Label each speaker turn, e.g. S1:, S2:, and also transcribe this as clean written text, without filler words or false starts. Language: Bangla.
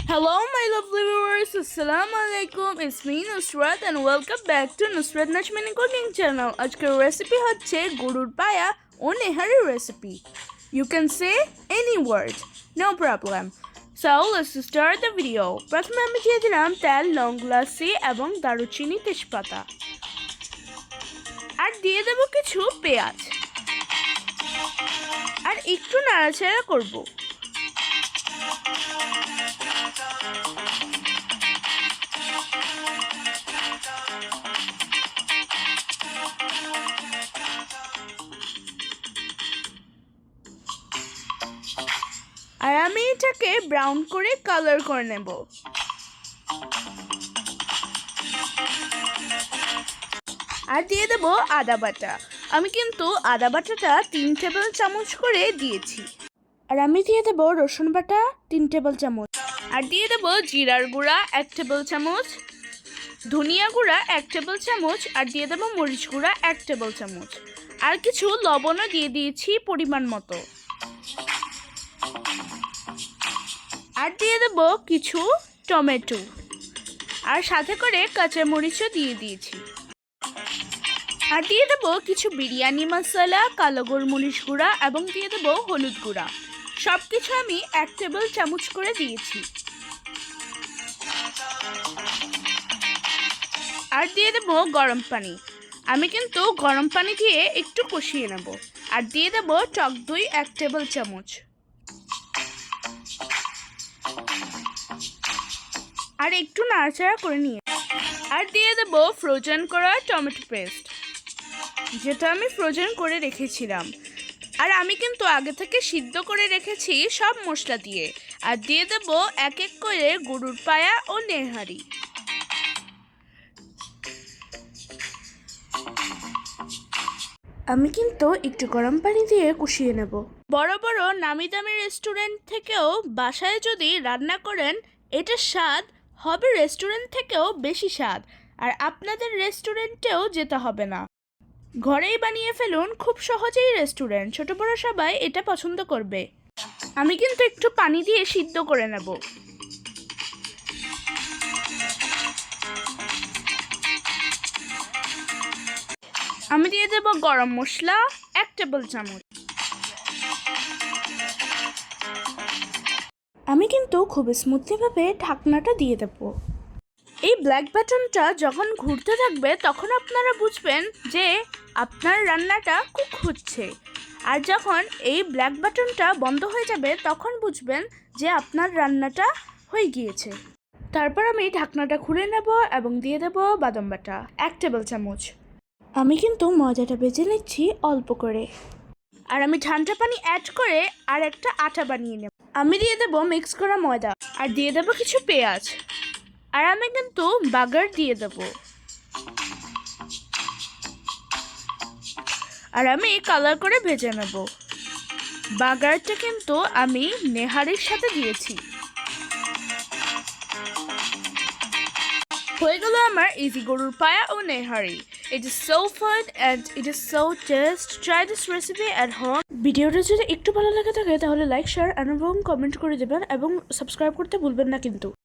S1: Hello my lovely viewers, Assalamu alaikum, it's me Nusrat and welcome back to Nusrat Najmini cooking channel. আজকের রেসিপি হচ্ছে গরুর পায়া ও nihari recipe. You can say any word, no problem. So let's start the video. প্রথমে আমি দিয়ে দিলাম তেল, লং ইলাচি এবং দারুচিনি তেজপাতা. আর দিয়ে দেব কিছু পেঁয়াজ. আর একটু নাড়াচাড়া করব. আর আমি এটাকে ব্রাউন করে কালার করে নেব। আর দিয়ে দেব আদা বাটা। আমি কিন্তু আদা বাটাটা 3 টেবিল চামচ করে দিয়েছি। আর আমি দিয়ে দেব রসুন বাটা 3 টেবিল চামচ। আর দিয়ে দেব জিরার গুঁড়া 1 টেবিল চামচ, ধনিয়া গুঁড়া 1 টেবিল চামচ, আর দিয়ে দেব মরিচ গুঁড়া 1 টেবিল চামচ। আর কিছু লবণও দিয়ে দিয়েছি পরিমাণ মতো। আর দিয়ে দেব কিছু টমেটো, আর সাথে করে কাঁচামরিচও দিয়ে দিয়েছি। আর দিয়ে দেব কিছু বিরিয়ানি মশলা, কালো গোলমরিচ গুঁড়া এবং দিয়ে দেব হলুদ গুঁড়া। সব কিছু আমি 1 টেবিল চামচ করে দিয়েছি। আর দিয়ে দেব গরম পানি। আমি কিন্তু গরম পানি দিয়ে একটু কষিয়ে নেব। আর দিয়ে দেব টক দই 1 টেবিল চামচ। আর একটু নাড়াচাড়া করে নিয়ে আর দিয়ে দেব ফ্রোজেন করা টমেটো পেস্ট, যেটা আমি ফ্রোজেন করে রেখেছিলাম। আর আমি কিন্তু আগে থেকে সিদ্ধ করে রেখেছি সব মশলা দিয়ে। আর দিয়ে দেব এক এক করে গরুর পায়া ও নেহারি। আমি কিন্তু একটু গরম পানি দিয়ে কষিয়ে নেব। বড় বড় নামি দামি রেস্টুরেন্ট থেকেও বাসায় যদি রান্না করেন, এটার স্বাদ হবে রেস্টুরেন্ট থেকেও বেশি স্বাদ। আর আপনাদের রেস্টুরেন্টেও যেতে হবে না, ঘরেই বানিয়ে ফেলুন। খুব সহজেই রেস্টুরেন্ট ছোট বড় সবাই এটা পছন্দ করবে। আমি কিন্তু একটু পানি দিয়ে সিদ্ধ করে নেব। আমি দিয়ে দেব গরম মশলা 1 টেবিল চামচ। আমি কিন্তু খুব স্মুথলিভাবে ঢাকনাটা দিয়ে দেব। এই ব্ল্যাক বাটনটা যখন ঘুরতে থাকবে তখন আপনারা বুঝবেন যে আপনার রান্নাটা কুক হচ্ছে। আর যখন এই ব্ল্যাক বাটনটা বন্ধ হয়ে যাবে তখন বুঝবেন যে আপনার রান্নাটা হয়ে গিয়েছে। তারপর আমি ঢাকনাটা খুলে নেব এবং দিয়ে দেব বাদাম বাটা 1 টেবিল চামচ। আমি কিন্তু ময়দাটা ভেজে নিচ্ছি অল্প করে। আর আমি ঠান্ডা পানি অ্যাড করে আর একটা আটা বানিয়ে নেব। আমি দিয়ে দেব মিক্স করা ময়দা, আর দিয়ে দেব কিছু পেঁয়াজ। আর আমি কিন্তু বাগার দিয়ে দেব। আর আমি কালার করে ভেজে নেব। বাগারটা কিন্তু আমি নেহারির সাথে দিয়েছি। হয়ে গেল আমার ইজি গরুর পায়া ও nihari. It is so fun and it is so tasty. Try this recipe at home. ভিডিওটা যদি একটু ভালো লাগে থাকে তাহলে লাইক, শেয়ার এবং কমেন্ট করে দেবেন এবং সাবস্ক্রাইব করতে ভুলবেন না কিন্তু।